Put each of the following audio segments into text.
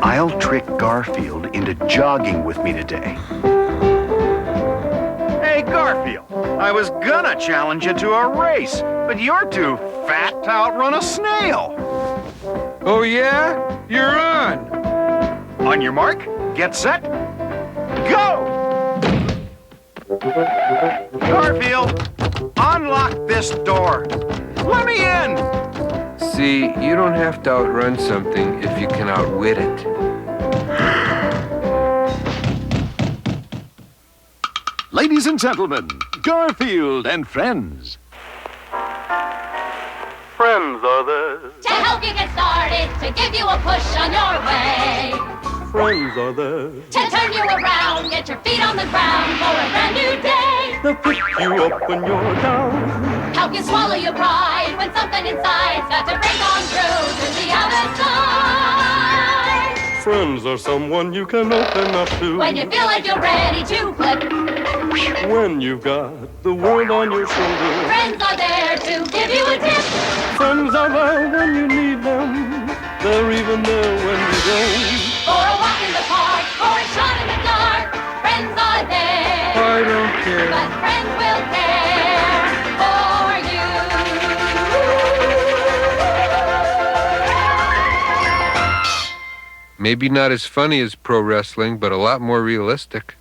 I'll trick Garfield into jogging with me today. Hey, Garfield, I was gonna challenge you to a race, but you're too fat to outrun a snail. Oh, yeah? You're on. On your mark, get set, go! Garfield, unlock this door. Let me in. See, you don't have to outrun something if you can outwit it. Ladies and gentlemen, Garfield and friends. Friends are there. To help you get started, to give you a push on your way. Friends are there. To turn you around, get your feet on the ground for a brand new day. They'll pick you up when you're down. Help you swallow your pride when something inside's got to break on through to the other side. Friends are someone you can open up to. When you feel like you're ready to flip. When you've got the world on your shoulders. Friends are there to give you a tip. Friends are there when you need them. They're even there when you don't. For a walk in the park, or a shot in the dark. Friends are there. I don't care. But friends will care for you. Maybe not as funny as pro wrestling, but a lot more realistic.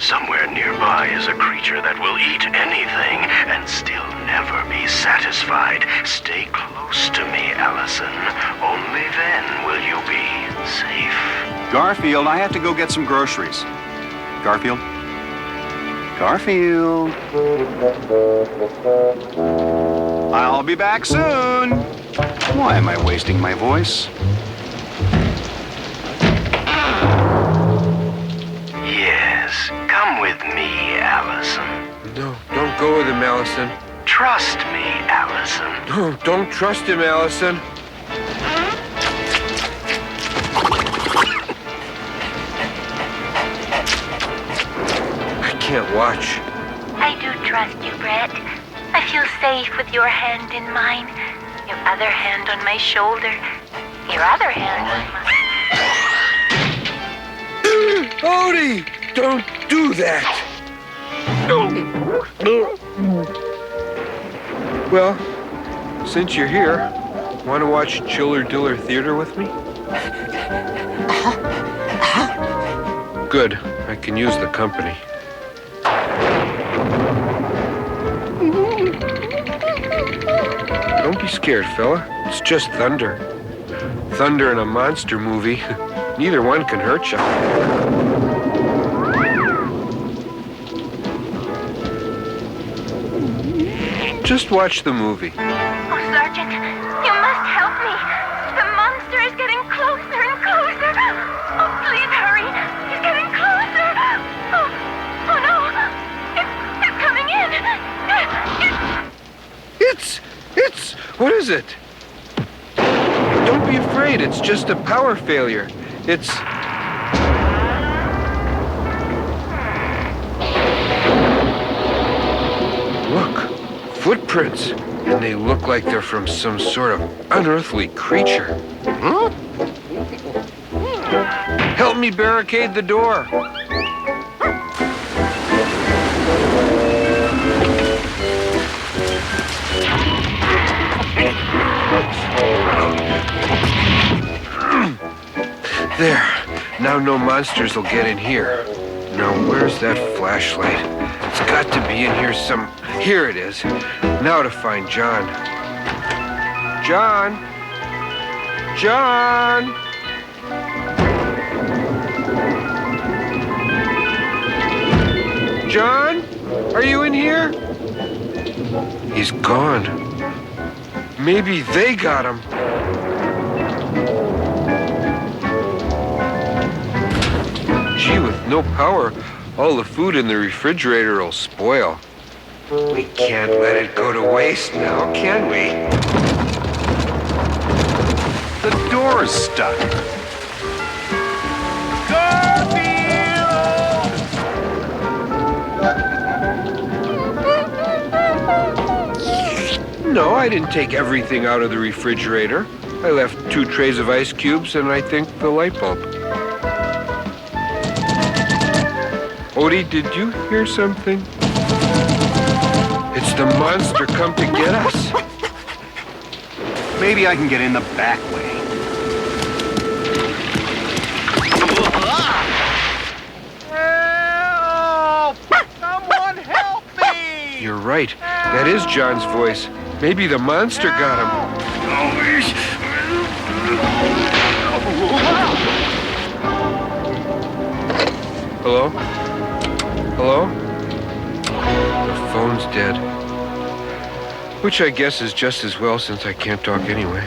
Somewhere nearby is a creature that will eat anything and still never be satisfied. Stay close to me, Allison. Only then will you be safe. Garfield, I have to go get some groceries. Garfield? Garfield? I'll be back soon. Why am I wasting my voice? Yes, come with me, Allison. No, don't go with him, Allison. Trust me, Allison. No, don't trust him, Allison. I can't watch. I do trust you, Brett. I feel safe with your hand in mine, your other hand on my shoulder, your other hand on my... Odie, don't do that. Well, since you're here, want to watch Chiller Diller Theater with me? Good, I can use the company. Don't be scared, fella. It's just thunder. Thunder in a monster movie. Neither one can hurt you. Just watch the movie. Oh, Sergeant, you must help me. The monster is getting closer and closer. Oh, please hurry. He's getting closer. Oh no. It's coming in. It's, what is it? Don't be afraid, it's just a power failure. It's... Look, footprints. And they look like they're from some sort of unearthly creature. Huh? Help me barricade the door. There. Now no monsters will get in here. Now where's that flashlight? It's got to be in here some... Here it is. Now to find John. John? John? John? Are you in here? He's gone. Maybe they got him. Gee, with no power, all the food in the refrigerator will spoil. We can't let it go to waste now, can we? The door's stuck. No, I didn't take everything out of the refrigerator. I left 2 trays of ice cubes and I think the light bulb. Odie, did you hear something? It's the monster come to get us. Maybe I can get in the back way. Help! Someone help me! You're right. That is John's voice. Maybe the monster got him. Hello? Hello? The phone's dead. Which I guess is just as well since I can't talk anyway.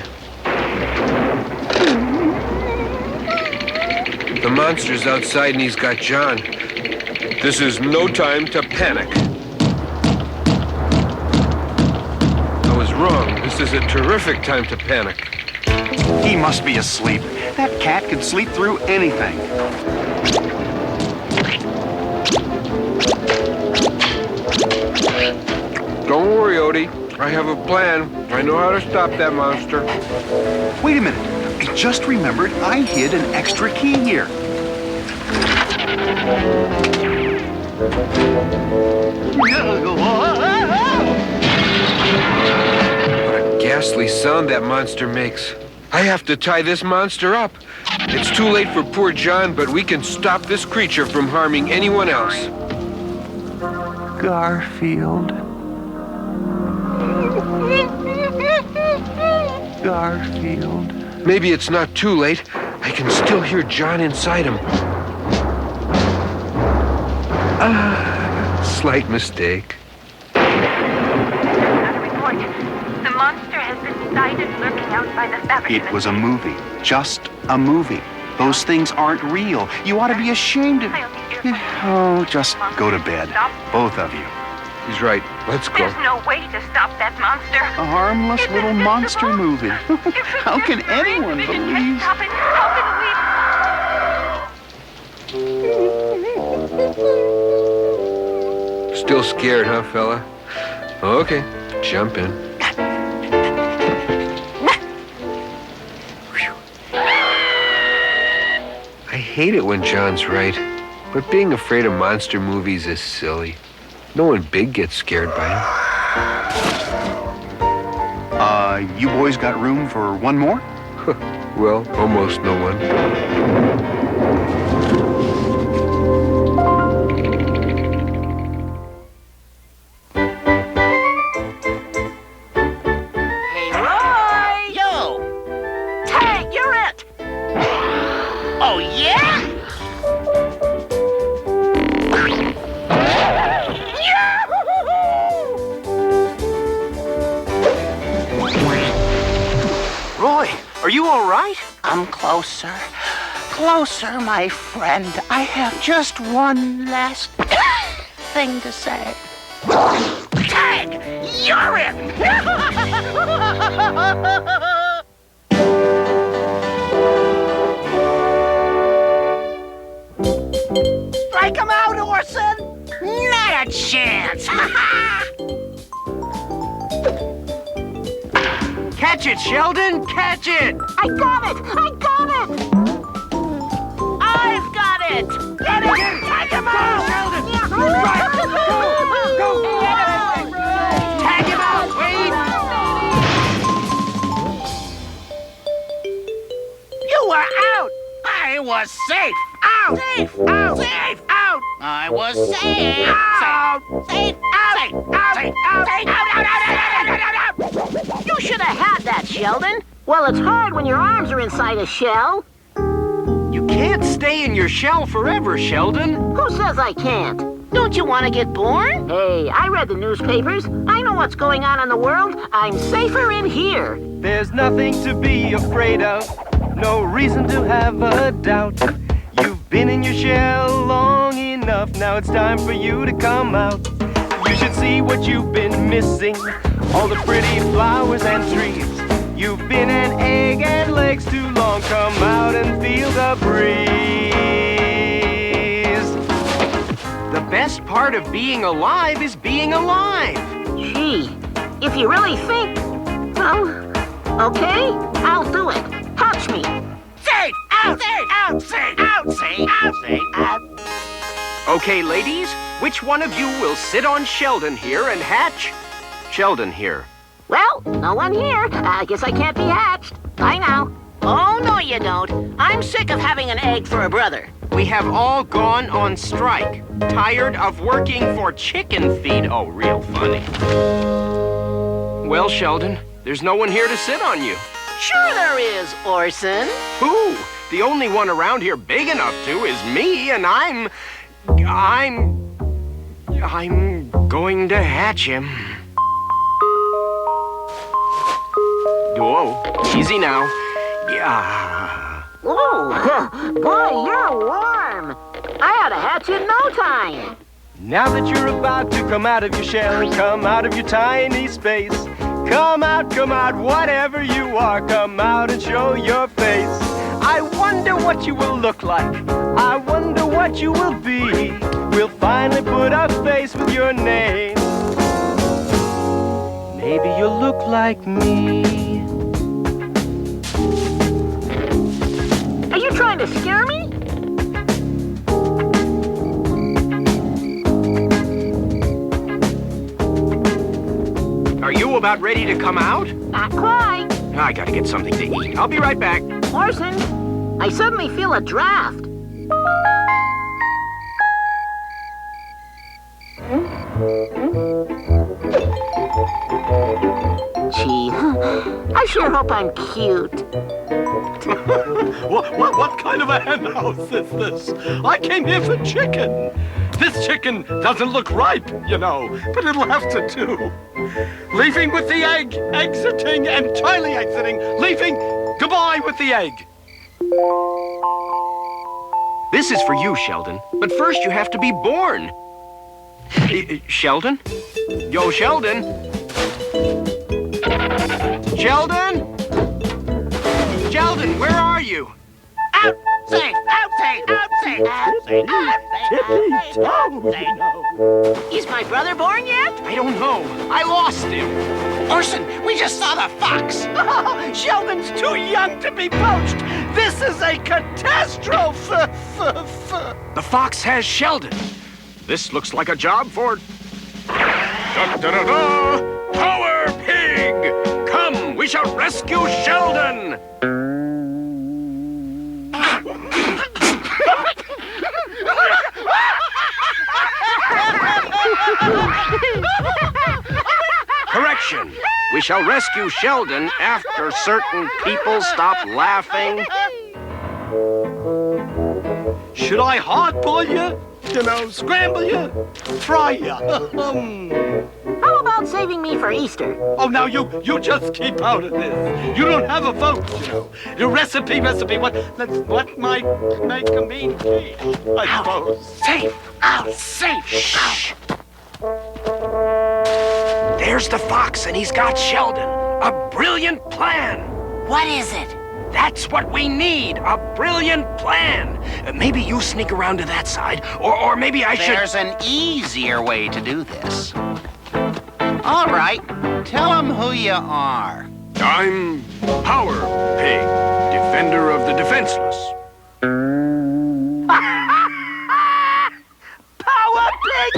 The monster's outside and he's got John. This is no time to panic. I was wrong. This is a terrific time to panic. He must be asleep. That cat could sleep through anything. Don't worry, Odie. I have a plan. I know how to stop that monster. Wait a minute. I just remembered I hid an extra key here. What a ghastly sound that monster makes. I have to tie this monster up. It's too late for poor John, but we can stop this creature from harming anyone else. Garfield. Garfield. Maybe it's not too late. I can still hear John inside him. Slight mistake. Another report. The monster has been sighted lurking out by the fabric. It was a movie. Just a movie. Those things aren't real. You ought to be ashamed of... Oh, just go to bed. Both of you. He's right. Let's go. There's no way to stop that monster. A harmless It's little invisible. monster movie. How can anyone believe... Stop it. How can we... Still scared, huh, fella? Okay, jump in. I hate it when John's right, but being afraid of monster movies is silly. No one big gets scared by them. You boys got room for one more? Well, almost no one. Hey, Roy! Yo! Tag, you're it! Oh, yeah? Roy, are you all right? I'm closer. Closer, my friend. I have just one last thing to say. Tag, you're it! Strike him out, Orson! Not a chance! Catch it, Sheldon! Catch it! I got it! I got it! I've got it! Get it! Tag him out! Sheldon! Right! Go! Tag him out, Wade! You were out! I was safe! Out! Safe! Out! Safe! Out! I was safe! Out! Safe! Out! Safe! Out! Safe! Out! Safe! Out! Out! Out! You should have had that, Sheldon. Well, it's hard when your arms are inside a shell. You can't stay in your shell forever, Sheldon. Who says I can't? Don't you want to get born? Hey, I read the newspapers. I know what's going on in the world. I'm safer in here. There's nothing to be afraid of, no reason to have a doubt. You've been in your shell long enough, now it's time for you to come out. You should see what you've been missing, all the pretty flowers and trees. You've been an egg and legs to part of being alive is being alive. Gee, if you really think, well, okay, I'll do it. Hatch me. Safe! Out! Safe! Out! Safe! Out! Safe! Out! Safe! Out! Okay, ladies, which one of you will sit on Sheldon here and hatch Sheldon here? Well, no one here. I guess I can't be hatched. Bye now. Oh, no you don't. I'm sick of having an egg for a brother. We have all gone on strike. Tired of working for chicken feed. Oh, real funny. Well, Sheldon, there's no one here to sit on you. Sure there is, Orson. Who? The only one around here big enough to is me, and I'm going to hatch him. Whoa, easy now. Yeah. Whoa, boy, you're warm. I ought to hatch in no time. Now that you're about to come out of your shell and come out of your tiny space, come out, whatever you are, come out and show your face. I wonder what you will look like. I wonder what you will be. We'll finally put a face with your name. Maybe you'll look like me. Are you trying to scare me? Are you about ready to come out? Not quite. I gotta get something to eat. I'll be right back. Orson, I suddenly feel a draft. Gee, I sure hope I'm cute. What kind of a hen house is this? I came here for chicken. This chicken doesn't look ripe, you know, but it'll have to do. Leaving with the egg, exiting, entirely exiting, leaving, goodbye with the egg. This is for you, Sheldon. But first you have to be born. Sheldon? Yo, Sheldon? Sheldon? Sheldon, where are you? Out! Safe! Out! Safe! Out! Safe! Out! Safe! Out! Safe! Out! Safe! Is my brother born yet? I don't know. I lost him. Orson, we just saw the fox. Oh, Sheldon's too young to be poached. This is a catastrophe. The fox has Sheldon. This looks like a job for... Da-da-da-da! Power Pig! Come, we shall rescue Sheldon! Correction. We shall rescue Sheldon after certain people stop laughing. Should I hardboil you? You know, scramble you? Fry you? How about saving me for Easter? Oh, now you just keep out of this. You don't have a vote, you know. The recipe. What might make a mean tea, I suppose. Safe! Out! Safe! Shh. There's the fox, and he's got Sheldon. A brilliant plan. What is it? That's what we need, a brilliant plan. Maybe you sneak around to that side, or maybe I should... There's an easier way to do this. All right, tell them who you are. I'm Power Pig, defender of the defenseless. Power Pig!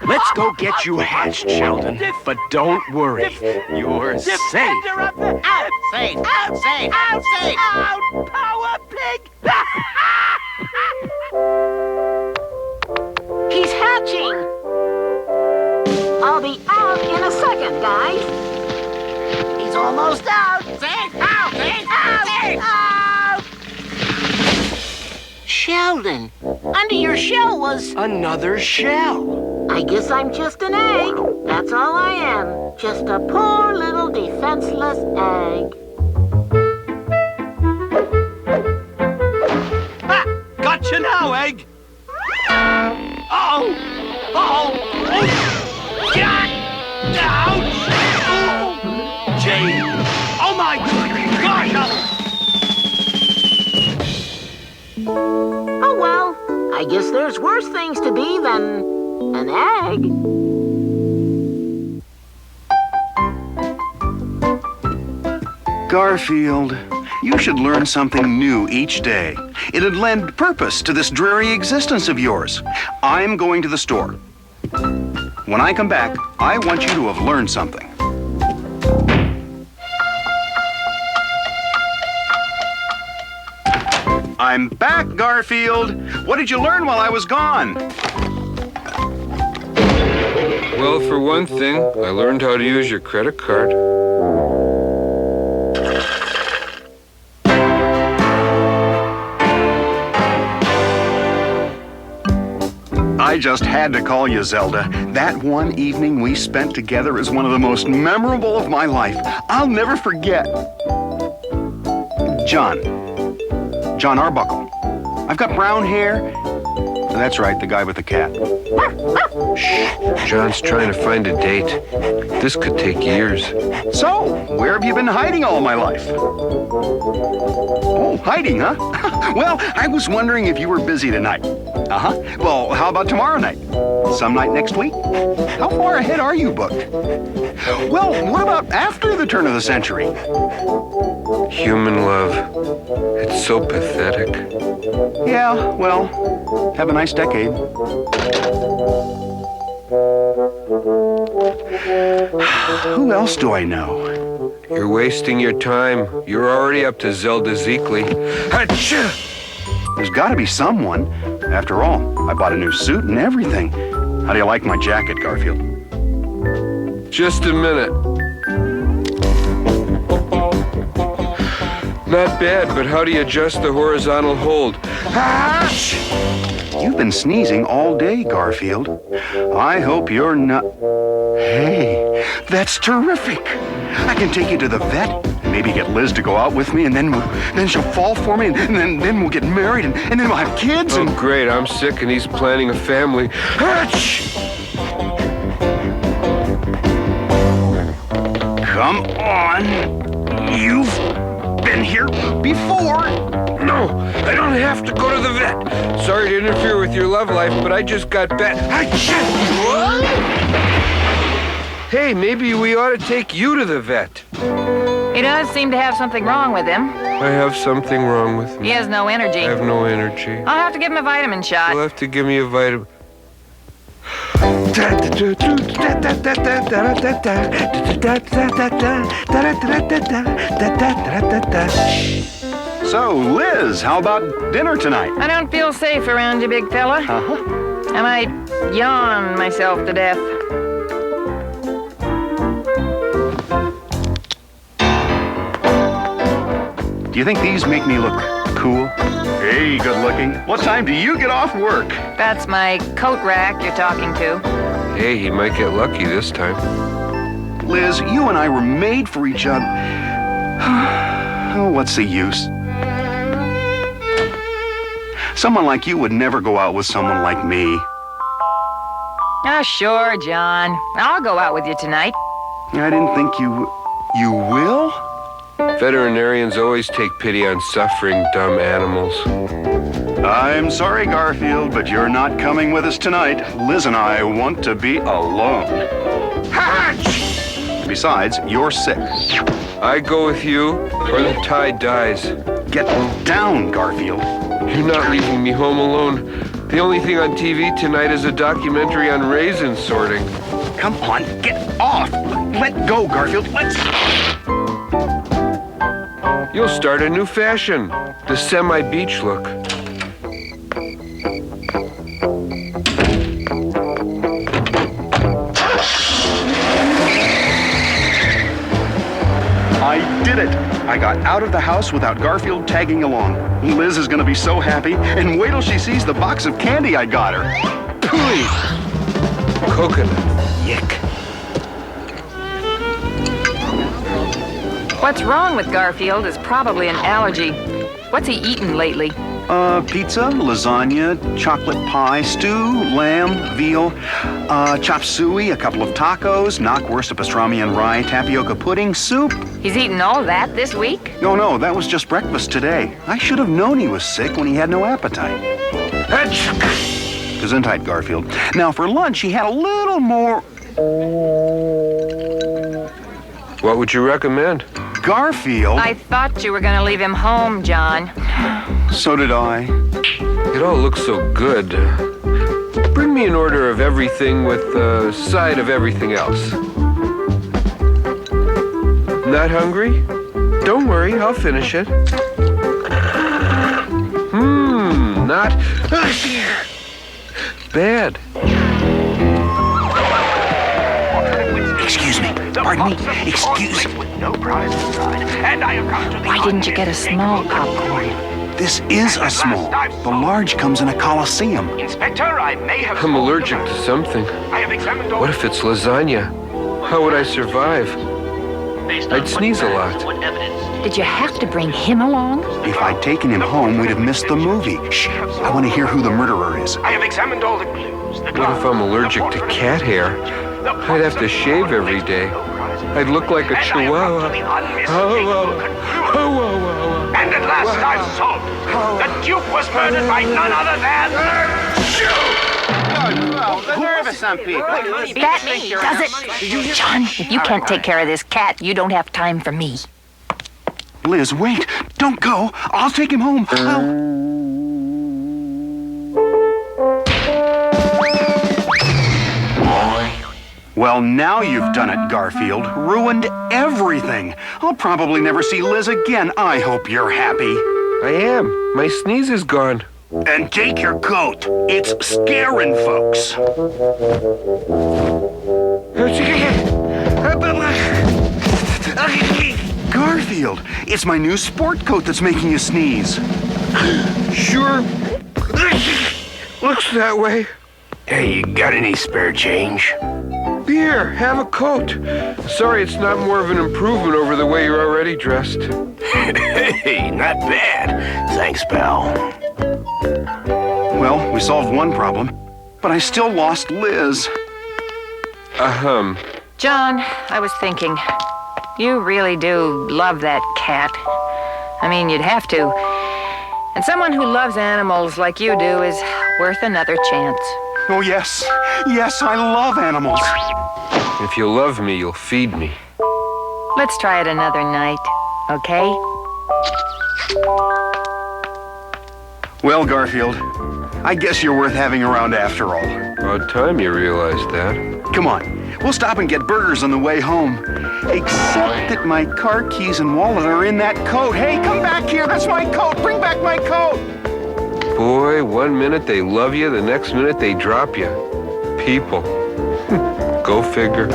Let's go get you hatched, Sheldon. But don't worry, you're safe. Out! Safe! Out! Safe! Out! Safe! Out! Power Pig! He's hatching! I'll be out in a second, guys. He's almost out! Safe! Out! Safe! Out! Safe! Out! Sheldon, under your shell was... Another shell. I guess I'm just an egg. That's all I am. Just a poor little defenseless egg. Ha! Gotcha now, egg. Oh! God! Ouch! Oh! Gee! Oh my gosh! guess there's worse things to be than an egg. Garfield, you should learn something new each day. It'd lend purpose to this dreary existence of yours. I'm going to the store. When I come back, I want you to have learned something. I'm back, Garfield. What did you learn while I was gone? Well, for one thing, I learned how to use your credit card. I just had to call you, Zelda. That one evening we spent together is one of the most memorable of my life. I'll never forget. John Arbuckle. I've got brown hair. That's right, the guy with the cat. Shh. John's trying to find a date. This could take years. So, where have you been hiding all my life? Oh, hiding, huh? Well, I was wondering if you were busy tonight. Uh-huh. Well, how about tomorrow night? Some night next week? How far ahead are you booked? Well, what about after the turn of the century? Human love. It's so pathetic. Yeah, well, have a nice decade. Who else do I know? You're wasting your time. You're already up to Zelda Zeekly. Achoo! There's got to be someone. After all, I bought a new suit and everything. How do you like my jacket, Garfield? Just a minute. Not bad, but how do you adjust the horizontal hold? Ah! You've been sneezing all day, Garfield. I hope you're not... Hey, that's terrific. I can take you to the vet, and maybe get Liz to go out with me, and then she'll fall for me, and then we'll get married, and then we'll have kids, and... Oh, great. I'm sick, and he's planning a family. Achoo! Come on. You've been here before. No, I don't have to go to the vet. Sorry to interfere with your love life, but I just got back. Hey, maybe we ought to take you to the vet. He does seem to have something wrong with him. I have something wrong with me. He has no energy. I have no energy. I'll have to give him a vitamin shot. You'll have to give me a vitamin. So, Liz, how about dinner tonight? I don't feel safe around you, big fella. Uh-huh. I might yawn myself to death. Do you think these make me look cool? Hey, good looking. What time do you get off work? That's my coat rack you're talking to. Hey, he might get lucky this time. Liz, you and I were made for each other. Oh, what's the use? Someone like you would never go out with someone like me. Oh, sure, John. I'll go out with you tonight. I didn't think you will? Veterinarians always take pity on suffering, dumb animals. I'm sorry, Garfield, but you're not coming with us tonight. Liz and I want to be alone. Besides, you're sick. I go with you, or the tide dies. Get down, Garfield. You're not leaving me home alone. The only thing on TV tonight is a documentary on raisin sorting. Come on, get off. Let go, Garfield. Let's... You'll start a new fashion, the semi-beach look. I did it. I got out of the house without Garfield tagging along. Liz is going to be so happy, and wait till she sees the box of candy I got her. Pooey! Coconut. Yick. What's wrong with Garfield is probably an allergy. What's he eaten lately? Pizza, lasagna, chocolate pie, stew, lamb, veal, chop suey, a couple of tacos, knockwurst, a pastrami and rye, tapioca pudding, soup. He's eaten all that this week? No, that was just breakfast today. I should have known he was sick when he had no appetite. cinches in tight, Garfield. Now, for lunch, he had a little more... What would you recommend? Garfield? I thought you were going to leave him home, John. So did I. It all looks so good. Bring me an order of everything with a side of everything else. Not hungry? Don't worry, I'll finish it. Not bad. Excuse me. Pardon me. Excuse me. Why didn't you get a small popcorn? This is a small. The large comes in a coliseum. Inspector, I may have... I'm allergic to something. I have examined all... What if it's lasagna? How would I survive? I'd sneeze a lot. Did you have to bring him along? If I'd taken him home, we'd have missed the movie. Shh, I want to hear who the murderer is. I have examined all the clues. What if I'm allergic to cat hair? I'd have to shave every day. I'd look like a chihuahua. And at last I've solved. The Duke was murdered by none other than... The nerve of some people. That does it. John, if you can't take care of this cat, you don't have time for me. Liz, wait. Don't go. I'll take him home. Well, now you've done it, Garfield. Ruined everything. I'll probably never see Liz again. I hope you're happy. I am. My sneeze is gone. And take your coat. It's scaring folks. Garfield, it's my new sport coat that's making you sneeze. Sure. Looks that way. Hey, you got any spare change? Here, have a coat. Sorry it's not more of an improvement over the way you're already dressed. Hey, not bad. Thanks, pal. Well, we solved one problem, but I still lost Liz. John, I was thinking, you really do love that cat. I mean, you'd have to. And someone who loves animals like you do is worth another chance. Oh, yes. Yes, I love animals. If you love me, you'll feed me. Let's try it another night, okay? Well, Garfield, I guess you're worth having around after all. About time you realized that. Come on, we'll stop and get burgers on the way home. Except that my car keys and wallet are in that coat. Hey, come back here, that's my coat. Bring back my coat. Boy, 1 minute they love you, the next minute they drop you. People. Go figure.